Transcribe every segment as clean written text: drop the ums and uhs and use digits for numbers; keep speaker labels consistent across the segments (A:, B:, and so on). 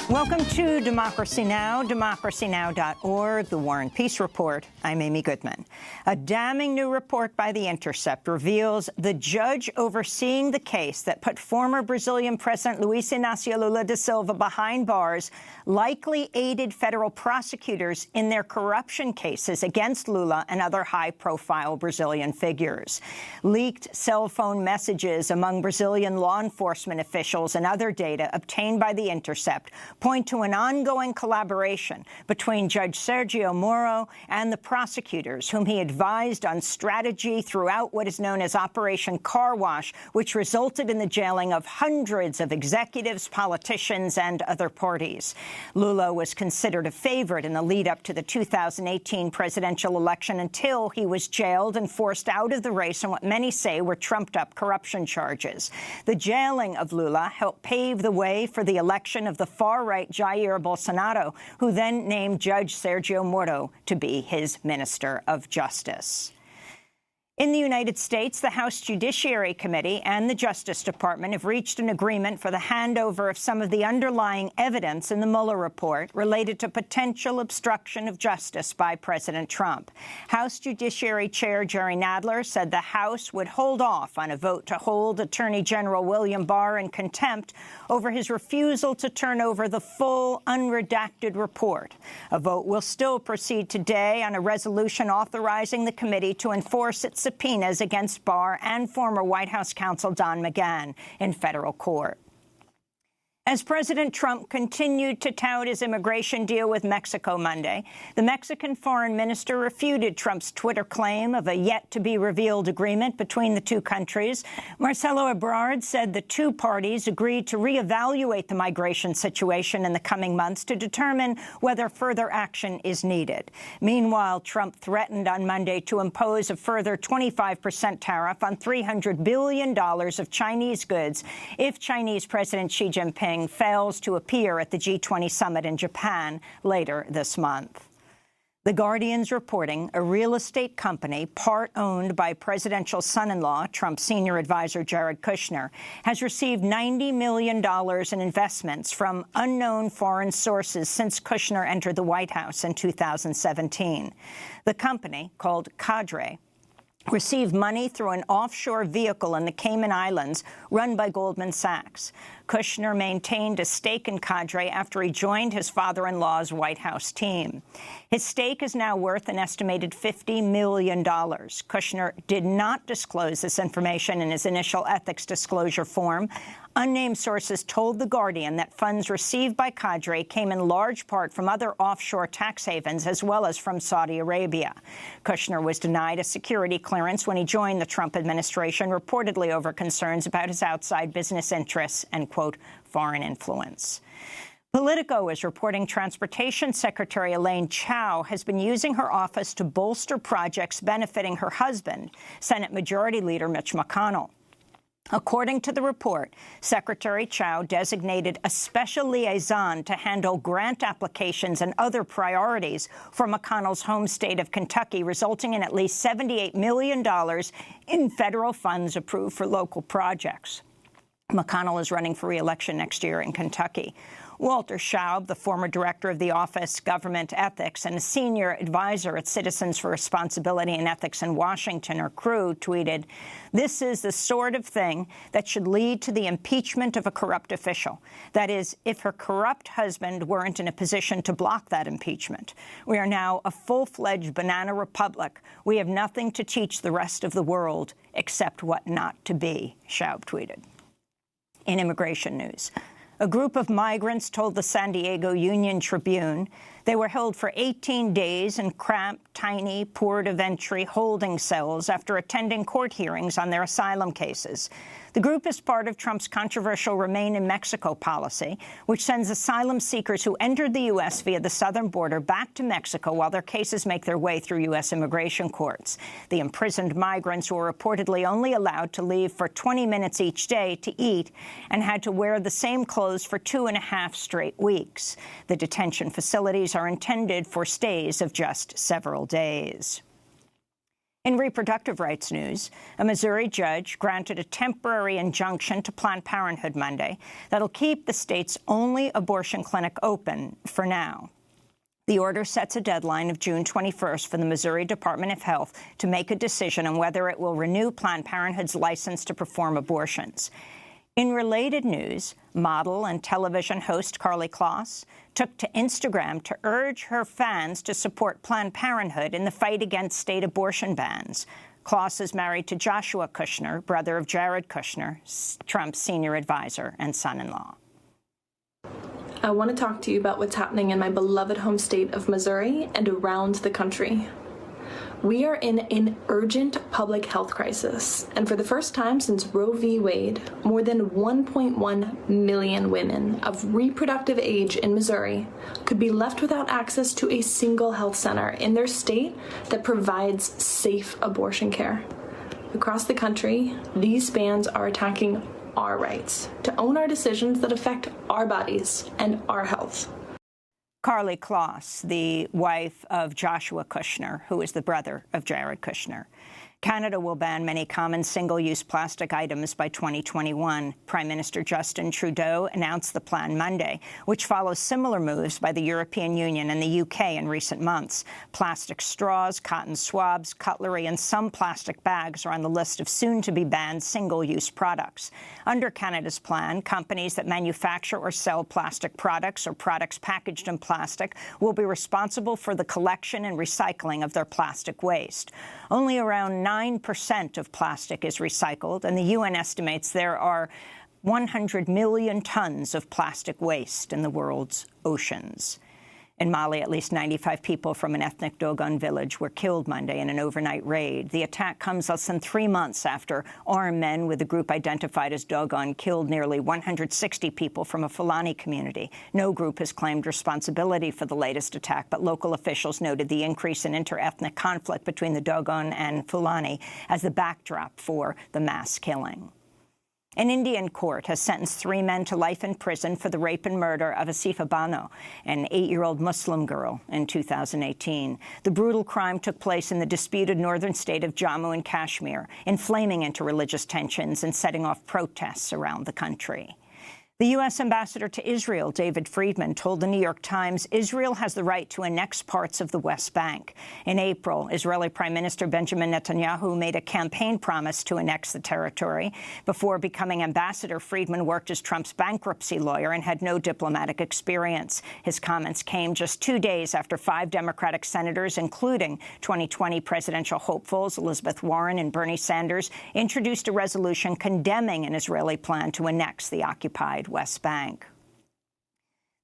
A: Welcome to Democracy Now!, democracynow.org, The War and Peace Report. I'm Amy Goodman. A damning new report by The Intercept reveals the judge overseeing the case that put former Brazilian President Luiz Inácio Lula da Silva behind bars likely aided federal prosecutors in their corruption cases against Lula and other high-profile Brazilian figures. Leaked cell phone messages among Brazilian law enforcement officials and other data obtained by The Intercept point to an ongoing collaboration between Judge Sergio Moro and the prosecutors, whom he advised on strategy throughout what is known as Operation Car Wash, which resulted in the jailing of hundreds of executives, politicians, and other parties. Lula was considered a favorite in the lead-up to the 2018 presidential election until he was jailed and forced out of the race on what many say were trumped-up corruption charges. The jailing of Lula helped pave the way for the election of the far-right Jair Bolsonaro, who then named Judge Sergio Moro to be his Minister of Justice. In the United States, the House Judiciary Committee and the Justice Department have reached an agreement for the handover of some of the underlying evidence in the Mueller report related to potential obstruction of justice by President Trump. House Judiciary Chair Jerry Nadler said the House would hold off on a vote to hold Attorney General William Barr in contempt over his refusal to turn over the full, unredacted report. A vote will still proceed today on a resolution authorizing the committee to enforce its subpoenas against Barr and former White House counsel Don McGahn in federal court. As President Trump continued to tout his immigration deal with Mexico Monday, the Mexican foreign minister refuted Trump's Twitter claim of a yet-to-be-revealed agreement between the two countries. Marcelo Ebrard said the two parties agreed to reevaluate the migration situation in the coming months to determine whether further action is needed. Meanwhile, Trump threatened on Monday to impose a further 25% tariff on $300 billion of Chinese goods if Chinese President Xi Jinping fails to appear at the G20 summit in Japan later this month. The Guardian's reporting a real estate company, part owned by presidential son-in-law, Trump's senior advisor Jared Kushner, has received $90 million in investments from unknown foreign sources since Kushner entered the White House in 2017. The company, called Cadre, received money through an offshore vehicle in the Cayman Islands run by Goldman Sachs. Kushner maintained a stake in Cadre after he joined his father-in-law's White House team. His stake is now worth an estimated $50 million. Kushner did not disclose this information in his initial ethics disclosure form. Unnamed sources told The Guardian that funds received by Cadre came in large part from other offshore tax havens as well as from Saudi Arabia. Kushner was denied a security clearance when he joined the Trump administration, reportedly over concerns about his outside business interests and, quote, foreign influence. Politico is reporting Transportation Secretary Elaine Chao has been using her office to bolster projects benefiting her husband, Senate Majority Leader Mitch McConnell. According to the report, Secretary Chao designated a special liaison to handle grant applications and other priorities for McConnell's home state of Kentucky, resulting in at least $78 million in federal funds approved for local projects. McConnell is running for re-election next year in Kentucky. Walter Schaub, the former director of the Office Government Ethics and a senior advisor at Citizens for Responsibility and Ethics in Washington, or CREW, tweeted, "This is the sort of thing that should lead to the impeachment of a corrupt official. That is, if her corrupt husband weren't in a position to block that impeachment. We are now a full-fledged banana republic. We have nothing to teach the rest of the world except what not to be," Schaub tweeted. In immigration news, a group of migrants told the San Diego Union Tribune they were held for 18 days in cramped, tiny, port of entry holding cells after attending court hearings on their asylum cases. The group is part of Trump's controversial Remain in Mexico policy, which sends asylum seekers who entered the U.S. via the southern border back to Mexico while their cases make their way through U.S. immigration courts. The imprisoned migrants were reportedly only allowed to leave for 20 minutes each day to eat and had to wear the same clothes for 2.5 straight weeks. The detention facilities are intended for stays of just several days. In reproductive rights news, a Missouri judge granted a temporary injunction to Planned Parenthood Monday that'll keep the state's only abortion clinic open for now. The order sets a deadline of June 21st for the Missouri Department of Health to make a decision on whether it will renew Planned Parenthood's license to perform abortions. In related news, model and television host Karlie Kloss took to Instagram to urge her fans to support Planned Parenthood in the fight against state abortion bans. Kloss is married to Joshua Kushner, brother of Jared Kushner, Trump's senior advisor and son-in-law.
B: I want to talk to you about what's happening in my beloved home state of Missouri and around the country. We are in an urgent public health crisis, and for the first time since Roe v. Wade, more than 1.1 million women of reproductive age in Missouri could be left without access to a single health center in their state that provides safe abortion care. Across the country, these bans are attacking our rights to own our decisions that affect our bodies and our health.
A: Karlie Kloss, the wife of Joshua Kushner, who is the brother of Jared Kushner. Canada will ban many common single-use plastic items by 2021. Prime Minister Justin Trudeau announced the plan Monday, which follows similar moves by the European Union and the UK in recent months. Plastic straws, cotton swabs, cutlery, and some plastic bags are on the list of soon-to-be-banned single-use products. Under Canada's plan, companies that manufacture or sell plastic products or products packaged in plastic will be responsible for the collection and recycling of their plastic waste. Only around 9% of plastic is recycled, and the UN estimates there are 100 million tons of plastic waste in the world's oceans. In Mali, at least 95 people from an ethnic Dogon village were killed Monday in an overnight raid. The attack comes less than 3 months after armed men with a group identified as Dogon killed nearly 160 people from a Fulani community. No group has claimed responsibility for the latest attack, but local officials noted the increase in inter-ethnic conflict between the Dogon and Fulani as the backdrop for the mass killing. An Indian court has sentenced 3 men to life in prison for the rape and murder of Asifa Bano, an 8-year-old Muslim girl, in 2018. The brutal crime took place in the disputed northern state of Jammu and Kashmir, inflaming interreligious tensions and setting off protests around the country. The U.S. ambassador to Israel, David Friedman, told the New York Times Israel has the right to annex parts of the West Bank. In April, Israeli Prime Minister Benjamin Netanyahu made a campaign promise to annex the territory. Before becoming ambassador, Friedman worked as Trump's bankruptcy lawyer and had no diplomatic experience. His comments came just 2 days after 5 Democratic senators, including 2020 presidential hopefuls Elizabeth Warren and Bernie Sanders, introduced a resolution condemning an Israeli plan to annex the occupied West Bank.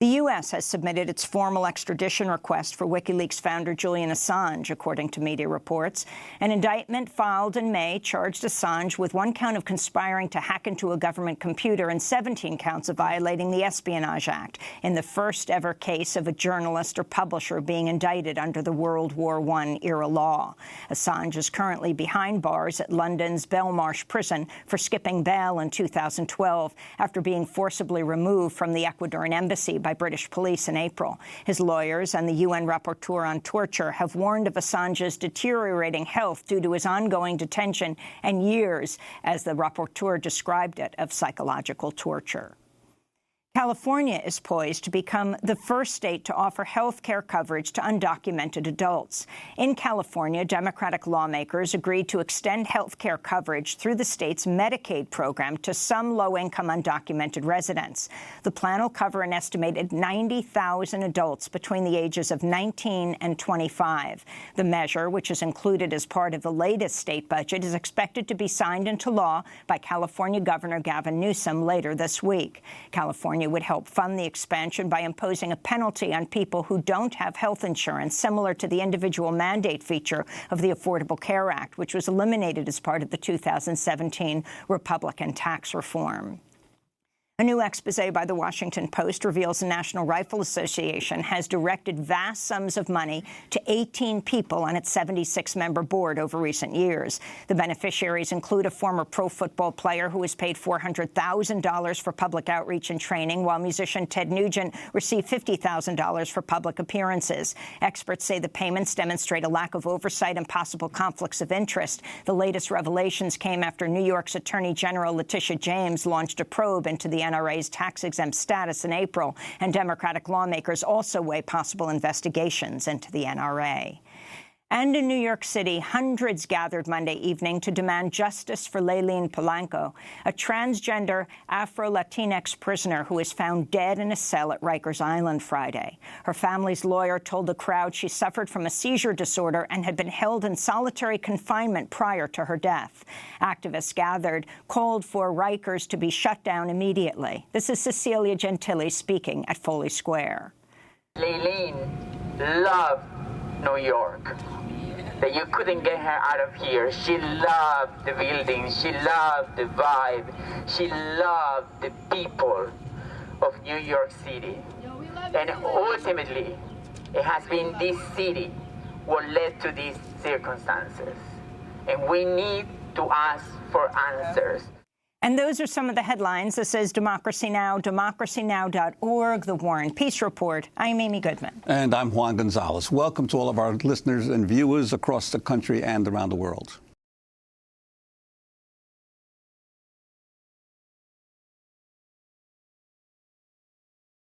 A: The U.S. has submitted its formal extradition request for WikiLeaks founder Julian Assange, according to media reports. An indictment filed in May charged Assange with 1 count of conspiring to hack into a government computer and 17 counts of violating the Espionage Act, in the first-ever case of a journalist or publisher being indicted under the World War I-era law. Assange is currently behind bars at London's Belmarsh prison for skipping bail in 2012 after being forcibly removed from the Ecuadorian embassy by British police in April. His lawyers and the UN rapporteur on torture have warned of Assange's deteriorating health due to his ongoing detention and years, as the rapporteur described it, of psychological torture. California is poised to become the first state to offer health care coverage to undocumented adults. In California, Democratic lawmakers agreed to extend health care coverage through the state's Medicaid program to some low-income undocumented residents. The plan will cover an estimated 90,000 adults between the ages of 19 and 25. The measure, which is included as part of the latest state budget, is expected to be signed into law by California Governor Gavin Newsom later this week. California would help fund the expansion by imposing a penalty on people who don't have health insurance, similar to the individual mandate feature of the Affordable Care Act, which was eliminated as part of the 2017 Republican tax reform. A new exposé by The Washington Post reveals the National Rifle Association has directed vast sums of money to 18 people on its 76-member board over recent years. The beneficiaries include a former pro football player who was paid $400,000 for public outreach and training, while musician Ted Nugent received $50,000 for public appearances. Experts say the payments demonstrate a lack of oversight and possible conflicts of interest. The latest revelations came after New York's Attorney General Letitia James launched a probe into the NRA's tax-exempt status in April, and Democratic lawmakers also weigh possible investigations into the NRA. And in New York City, hundreds gathered Monday evening to demand justice for Leyline Polanco, a transgender Afro-Latinx prisoner who was found dead in a cell at Rikers Island Friday. Her family's lawyer told the crowd she suffered from a seizure disorder and had been held in solitary confinement prior to her death. Activists gathered called for Rikers to be shut down immediately. This is Cecilia Gentili speaking at Foley Square.
C: Leyline loved New York. That you couldn't get her out of here. She loved the building. She loved the vibe. She loved the people of New York City. And ultimately, it has been this city what led to these circumstances. And we need to ask for answers.
A: And those are some of the headlines. This is Democracy Now!, democracynow.org, The War and Peace Report. I'm Amy Goodman.
D: And I'm Juan Gonzalez. Welcome to all of our listeners and viewers across the country and around the world.